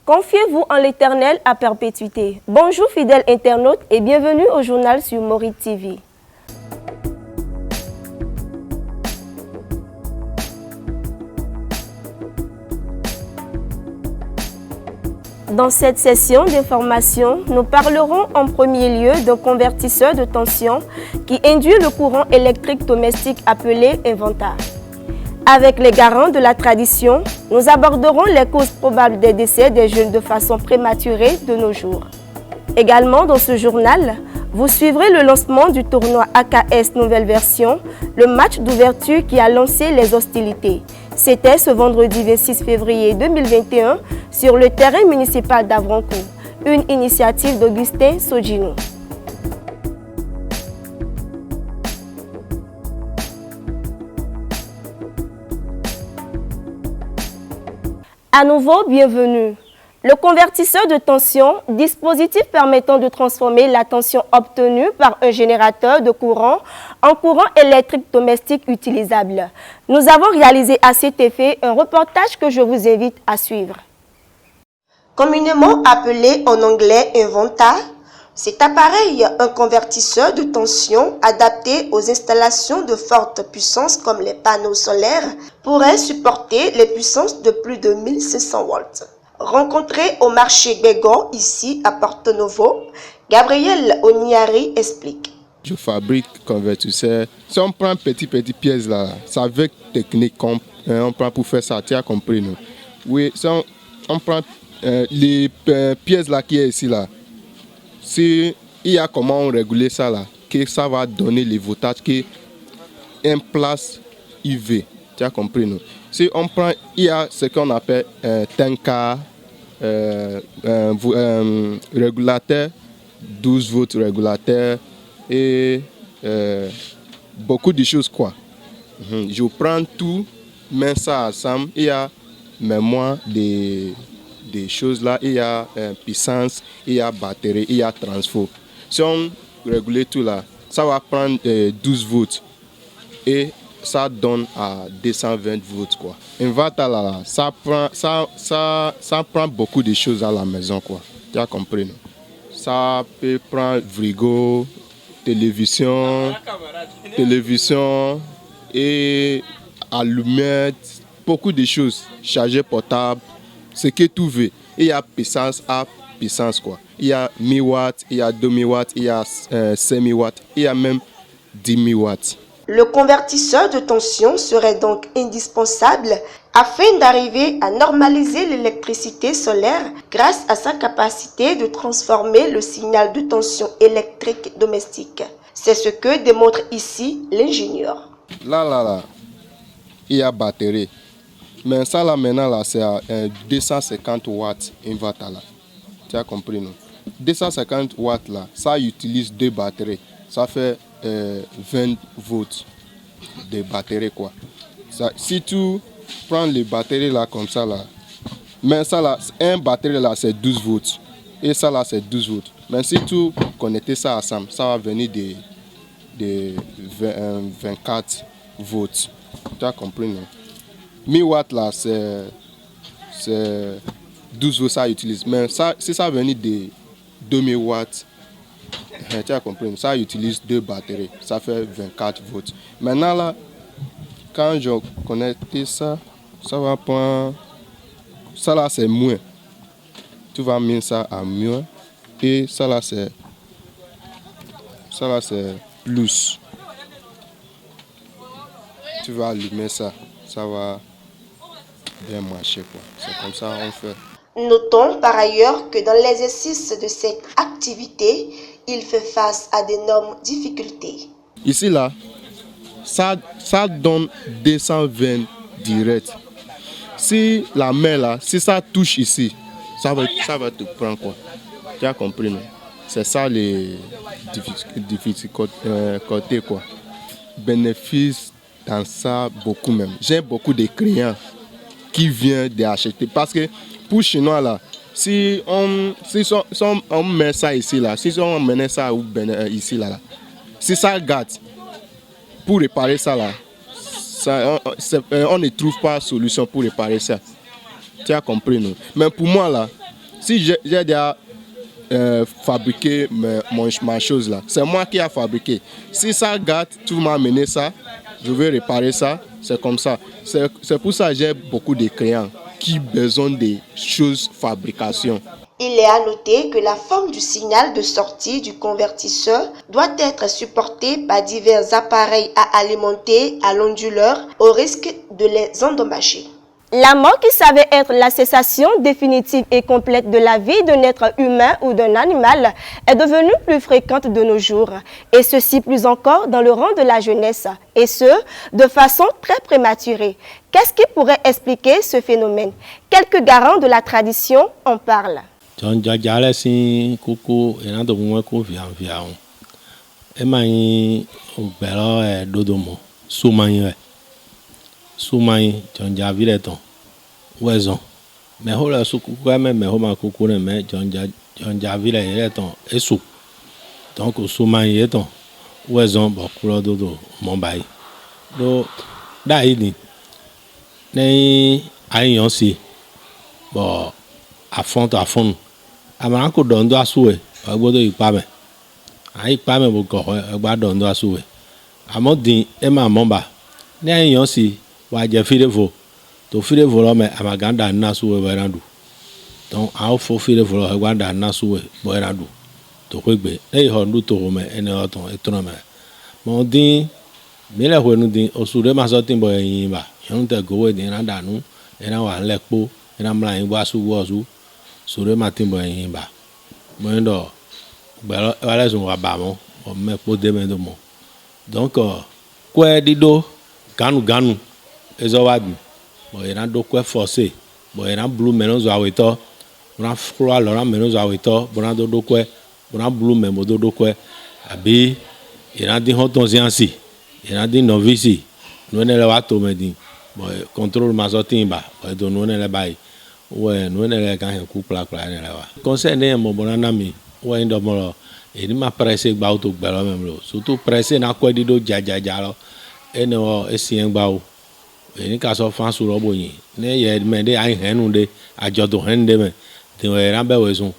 Confiez-vous en l'Éternel à perpétuité. Bonjour fidèles internautes et bienvenue au journal sur Mouride TV. Dans cette session d'information, nous parlerons en premier lieu d'un convertisseur de tension qui induit le courant électrique domestique appelé inventa. Avec les garants de la tradition, nous aborderons les causes probables des décès des jeunes de façon prématurée de nos jours. Également dans ce journal, vous suivrez le lancement du tournoi AKS Nouvelle Version, le match d'ouverture qui a lancé les hostilités. C'était ce vendredi 26 février 2021 sur le terrain municipal d'Avrancourt, une initiative d'Augustin Sogino. À nouveau, bienvenue. Le convertisseur de tension, dispositif permettant de transformer la tension obtenue par un générateur de courant en courant électrique domestique utilisable. Nous avons réalisé à cet effet un reportage que je vous invite à suivre. Communément appelé en anglais inventa, cet appareil, un convertisseur de tension adapté aux installations de forte puissance comme les panneaux solaires, pourrait supporter les puissances de plus de 1500 volts. Rencontré au marché Bégon, ici à Porto Novo, Gabriel Oniari explique. Je fabrique convertisseur. Si on prend petite pièce là, c'est avec technique qu'on prend pour faire ça, tu as compris non? Oui, si on prend les pièces là qui est ici là. Si il y a comment on réguler ça là, que ça va donner les voltages qui est en place IV. Tu as compris non? Si on prend, il y a ce qu'on appelle Tenka, régulateur, 12 volts régulateur et beaucoup de choses quoi. Je prends tout, mets ça ensemble, il y a mémoire des choses là, il y a puissance, il y a batterie, il y a transfo. Si on régule tout là, ça va prendre 12 volts et ça donne à 220 volts quoi. Inverter là, ça prend beaucoup de choses à la maison quoi. Tu as compris non? Ça peut prendre frigo, télévision et allumettes, beaucoup de choses, chargeur portable, ce que tu veux. Il y a puissance à puissance quoi. Il y a 1000 watts, il y a 2000 watts, il y a 5000 watts, il y a même 10 000 watts. Le convertisseur de tension serait donc indispensable afin d'arriver à normaliser l'électricité solaire grâce à sa capacité de transformer le signal de tension électrique domestique. C'est ce que démontre ici l'ingénieur. Là, il y a batterie. Mais ça là maintenant là, c'est à 250 watts inverter là. Tu as compris non? 250 watts là, ça utilise deux batteries. Ça fait 20 volts de batterie quoi. Ça, si tu prends les batteries là comme ça là, mais ça là, un batterie là c'est 12 volts et ça là c'est 12 volts. Mais si tu connectes ça ensemble, ça va venir de 24 volts. Tu as compris non? 1000 watts là c'est 12 volts ça utilise. Mais ça, si ça venir de 2000 watts, tu as compris, ça utilise deux batteries, ça fait 24 volts. Maintenant là, quand je connecte ça, ça va prendre, ça là c'est moins. Tu vas mettre ça à moins et ça là c'est plus. Tu vas allumer ça, ça va bien marcher quoi. C'est comme ça on fait. Notons par ailleurs que dans l'exercice de cette activité, il fait face à d'énormes difficultés. Ici là, ça donne 220 direct. Si la main là, si ça touche ici, ça va te prendre quoi. Tu as compris non? C'est ça les difficultés quoi. Bénéfice dans ça beaucoup même. J'ai beaucoup de clients qui viennent d'acheter parce que pour Chinois là, si on met ça ici là, si on met ça ici là, si ça gâte pour réparer ça là, on ne trouve pas de solution pour réparer ça. Tu as compris non? Mais pour moi là, Si j'ai déjà fabriqué ma chose là, c'est moi qui ai fabriqué. Si ça gâte, tu m'as amené ça, je vais réparer ça, c'est comme ça. C'est pour ça que j'ai beaucoup de clients qui ont besoin de choses fabrication. Il est à noter que la forme du signal de sortie du convertisseur doit être supportée par divers appareils à alimenter à l'onduleur au risque de les endommager. La mort qui savait être la cessation définitive et complète de la vie d'un être humain ou d'un animal est devenue plus fréquente de nos jours, et ceci plus encore dans le rang de la jeunesse, et ce, de façon très prématurée. Qu'est-ce qui pourrait expliquer ce phénomène? Quelques garants de la tradition en parlent. Soumai Jonja Vileton Wezon mais hola sukuka mais homa kukune mais Jonja Vileton esu donc Soumai eton Wezon bokulo dodo Mumbai do daidi nei ayon si bo afont amanako dondo asue agbodo ipame ai pame bo ko agba dondo asue amodin ema momba nei ayon si waje firevo to firevo lo me amaganda nasu we berandu donc a fo firevo lo wanda nasu we berandu to kwegbe e ho ndu to me ene oton etonome mo din mele hwenu din osure ma so tin bo yin ba yun te go we din na danu ena wa lepo ena mla yin gba su wo su sure ma tin bo yin ba mo ndo gbelo wala so wa ba mo o me po de me do mo donc kwe dido ganu ezowadu bo era do kwe forcé bo era blue menos aweto na froa lora menos aweto bona do kwe bona blue memo do kwe abi era di hotonziansi era di novice no ne le wato medi bo contrôle mazotimba bo do no ne le bai we no ne le kan ku kla ne le wa concerne mo bona na mi we ndo mo eri ma presse gba auto gba lo memlo surtout presse na kwe di do jajaja lo ene o esien gba o eni ka so fan su robo yin ne ye me de ai henu de ajodo hende me de we ran be we sun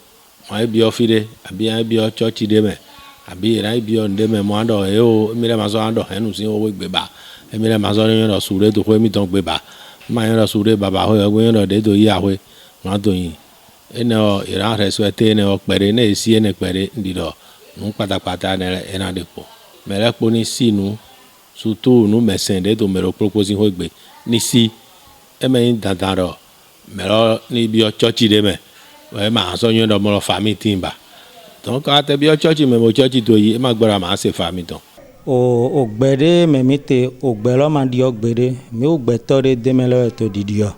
won bi o fide abi ai bi o church de me abi ran bi o de me mo ando e o mi le ma so ando henu sin o we gbe ba e mi le ma so yin ro su re to ko mi ton gbe ba ma yin ro su re baba ho e yin ro de to yi ahwe ma to yin ene o ira respecte ne o pere ne si ene pere ndido nu patapata ne ena de po me le po ni sinu surtout nous médecins de to mero proposer hogbe ni si e me dadaro mero ni bio church de me we ma so yin do mo family timba donc ate bio church me mo church to yi e ma gbara ma se family ton o gbede me mite o gbelo ma di o gbede mi o gbeto de demelo to didio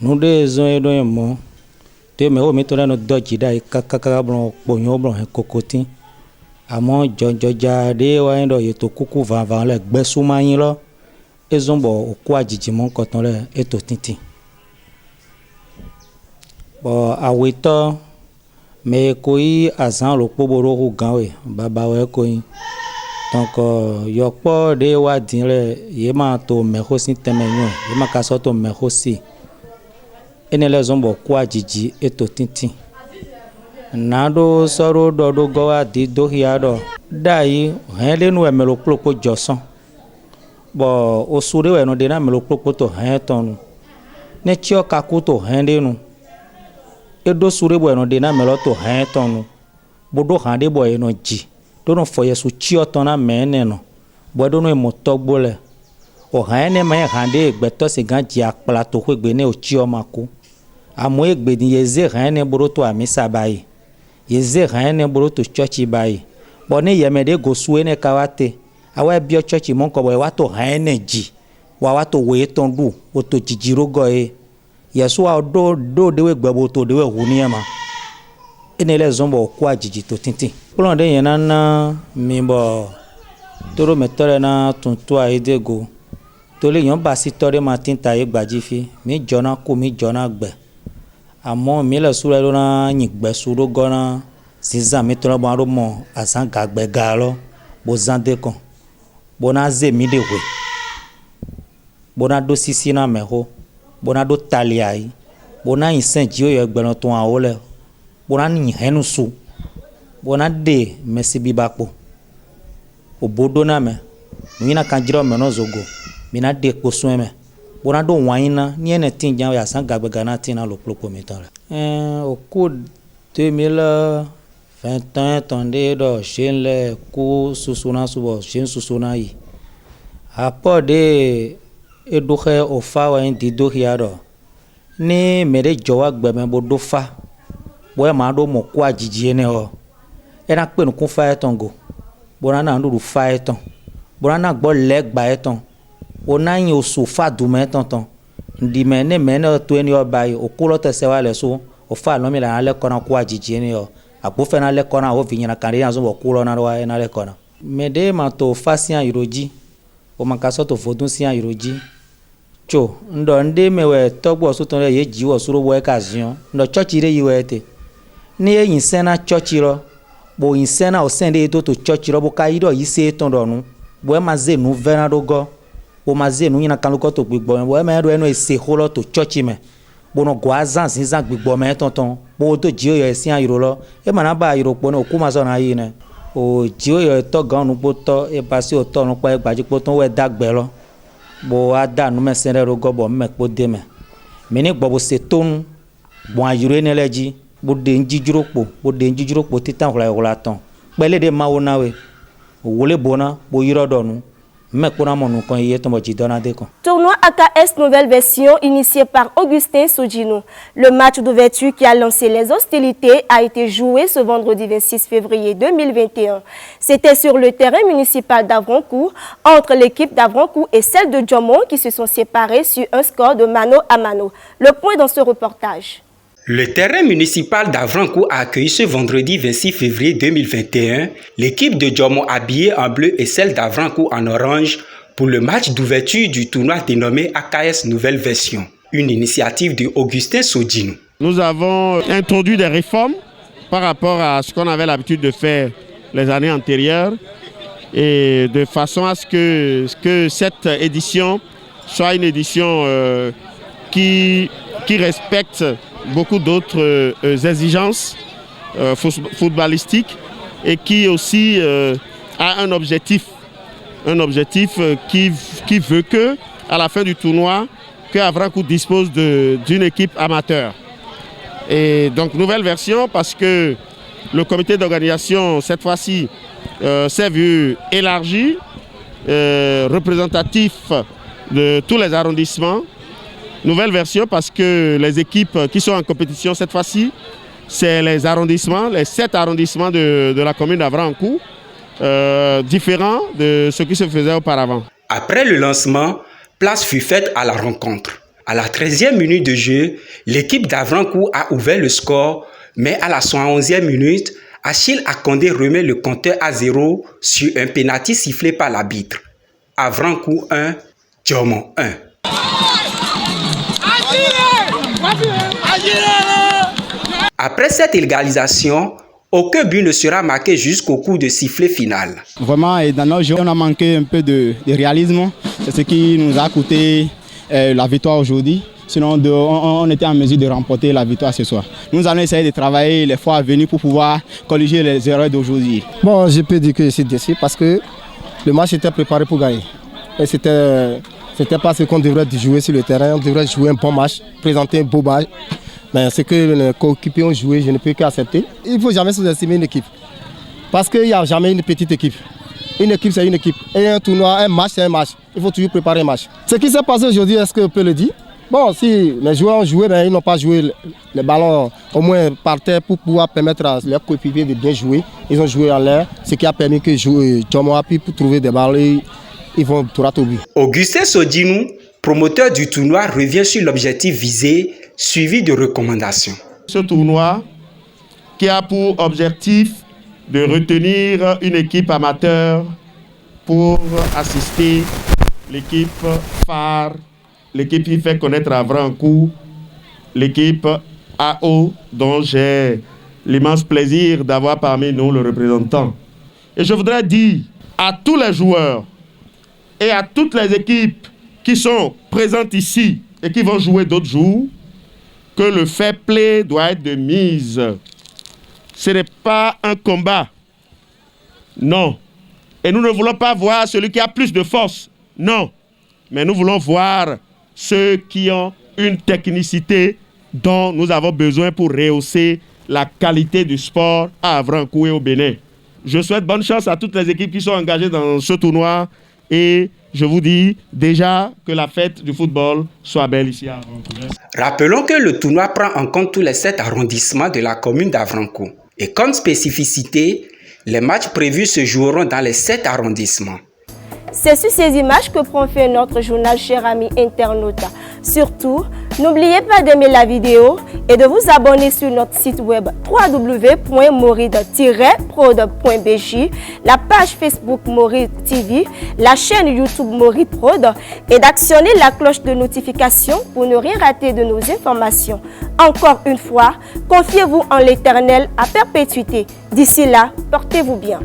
nu de zon e do mo te me o mi to no doji dai kakaka bron ponyo bron kokotin àmọ́ jọjọja de wa ndo yeto kuku vanvan le gbesuma yin lo ezombo oku ajiji mo nkotan le eto tintin bo aweto me koi azan lo poboro hu gan we baba we koi donc yopo de wa din le ye ma to me ho sin temenyo ye ma ka so to me ho si ene le zombo oku ajiji eto tintin nado soro do gowa di do hiado dai hele nu emelo klopo joson bo osure we no de na melo klopo to hen ton ne chio kakuto hende nu edo sure bo no de na melo to hen ton bodo hande bo no ji do no foye su chio ton na mene no bodo no motogbo le o hane me hande gbeto se gan ji apla to ko gbe ne o chio mako amo egbe ni yeze hane bodo to amisa bai yeze hane boro to church bai bone yemede gosue ne kawate awa bio church mon ko boy wato hane ji wa wato we tondu o to jijiro go e yesu a do de we gbebo to de we huniema ene le zombo kwa jiji to tintin plon de yena na mi bo toro metore na tuntu aidego to le yan ba si tore ma tinta e gbajifi mi jona ko mi jona gbe àmọ́ mi le sura lo na nyigbe suro gona siza mi to bo ro mo asan gagbe ga lo bo zande kon bo na ze mi de we bo na do sisi na me ho bo na do taliai bona isen jio yo gbeno to an ole bona ni henu su bona de mesi bibakpo obodo na me mina kan jiro me no zogo mina de ko sun me bona do waina ni ene tin jan ya san gagbe gana tin na lo plopo mi tan au cours 2021 tonde do shenle ku susuna subo shen susuna yi apo de eduhe ofa wa ndi do hiaro ni mere jowa gbeme bo do fa bo e ma do mo ku ajiji ne o e na pe nu kun fa etongo bona na ndu fa eton bona na gbo legba eton ona yin oso fa du me tonton ndi me ne to eni oba yi okulo tese wa le so o fa lo mi la le kona ku ajiji ni o apo fe na le kona o vi yin na kan ri azo bo kulo na wa na le kona me de ma to fa si an iroji o ma ka so to fodun si an iroji cho ndo nde mewe togbo so ton ye ji wo suro wo e ka zion ndo church re yi we te ni e yin sena church ro bo yin sena o sende to church ro bo ka iro yi se ton do nu bo e ma ze nu vena do go o ma ze nu yin na kan lo to gbigbo bo e ma ro eno e se holo to church me bo no go azan sin zan gbigbo me tonton bo to ji o yo si an iro lo e ma na ba iro po no ku ma so na yi ne o ji o yo to gan nu po to e ba si o to nu pa e gbaji po ton we dagbe lo bo ada nu me sere ro go bo me po de me ni gbo bo se ton bo ayure ne leji bo de njijuro po titan hula ton pele de ma wona we wole bona bo yiro donu me ko na monu kon ye to mo ji dona de kon. Tournoi AKS nouvelle version initié par Augustin Sodjinou. Le match d'ouverture qui a lancé les hostilités a été joué ce vendredi 26 février 2021. C'était sur le terrain municipal d'Avrancourt entre l'équipe d'Avrancourt et celle de Djomon qui se sont séparées sur un score de mano à mano. Le point dans ce reportage. Le terrain municipal d'Avrancourt a accueilli ce vendredi 26 février 2021 l'équipe de Djomon habillée en bleu et celle d'Avrancourt en orange pour le match d'ouverture du tournoi dénommé AKS Nouvelle Version, une initiative de Augustin Sodjinou. Nous avons introduit des réformes par rapport à ce qu'on avait l'habitude de faire les années antérieures et de façon à ce que cette édition soit une édition qui respecte beaucoup d'autres exigences footballistiques et qui aussi a un objectif qui veut que à la fin du tournoi que Avrancourt dispose d'une équipe amateur. Et donc nouvelle version parce que le comité d'organisation cette fois-ci s'est vu élargi, représentatif de tous les arrondissements. Nouvelle version parce que les équipes qui sont en compétition cette fois-ci, c'est les arrondissements, les 7 arrondissements de la commune d'Avrancourt, différents de ce qui se faisait auparavant. Après le lancement, place fut faite à la rencontre. À la 13e minute de jeu, l'équipe d'Avrancourt a ouvert le score, mais à la 71e minute, Achille Akondé remet le compteur à 0 sur un pénalty sifflé par l'arbitre. Avrancourt 1, Djomon 1. Après cette égalisation, aucun but ne sera marqué jusqu'au coup de sifflet final. Vraiment, dans nos jeux, on a manqué un peu de réalisme. C'est ce qui nous a coûté la victoire aujourd'hui. Sinon, on était en mesure de remporter la victoire ce soir. Nous allons essayer de travailler les fois à venir pour pouvoir corriger les erreurs d'aujourd'hui. Bon, je peux dire que c'est décidé parce que le match était préparé pour gagner. Et c'était pas ce qu'on devrait jouer sur le terrain. On devrait jouer un bon match, présenter un beau match. Mais ce que les coéquipiers ont joué, je ne peux qu'accepter. Il ne faut jamais sous-estimer une équipe. Parce qu'il n'y a jamais une petite équipe. Une équipe, c'est une équipe. Et un tournoi, un match, c'est un match. Il faut toujours préparer un match. Ce qui s'est passé aujourd'hui, est-ce qu'on peut le dire? Bon, si les joueurs ont joué, mais ils n'ont pas joué les ballons au moins par terre pour pouvoir permettre à leurs coéquipiers de bien jouer. Ils ont joué en l'air, ce qui a permis que Djomon a pu trouver des ballons. Ils vont tout rater au but. Augustin Sodjinou, promoteur du tournoi, revient sur l'objectif visé, suivi de recommandations. Ce tournoi qui a pour objectif de retenir une équipe amateur pour assister l'équipe phare, l'équipe qui fait connaître Avrancourt, l'équipe AO, dont j'ai l'immense plaisir d'avoir parmi nous le représentant. Et je voudrais dire à tous les joueurs et à toutes les équipes qui sont présentes ici et qui vont jouer d'autres jours, que le fair play doit être de mise. Ce n'est pas un combat. Non. Et nous ne voulons pas voir celui qui a plus de force. Non. Mais nous voulons voir ceux qui ont une technicité dont nous avons besoin pour rehausser la qualité du sport à Avrancourt et au Bénin. Je souhaite bonne chance à toutes les équipes qui sont engagées dans ce tournoi et je vous dis déjà que la fête du football soit belle ici à Avrancourt. Rappelons que le tournoi prend en compte tous les 7 arrondissements de la commune d'Avrancourt. Et comme spécificité, les matchs prévus se joueront dans les 7 arrondissements. C'est sur ces images que prend fin notre journal, chers amis internautes. Surtout, n'oubliez pas d'aimer la vidéo et de vous abonner sur notre site web www.moride-prod.bj, la page Facebook Moride TV, la chaîne YouTube Moride Prod et d'actionner la cloche de notification pour ne rien rater de nos informations. Encore une fois, confiez-vous en l'Éternel à perpétuité. D'ici là, portez-vous bien.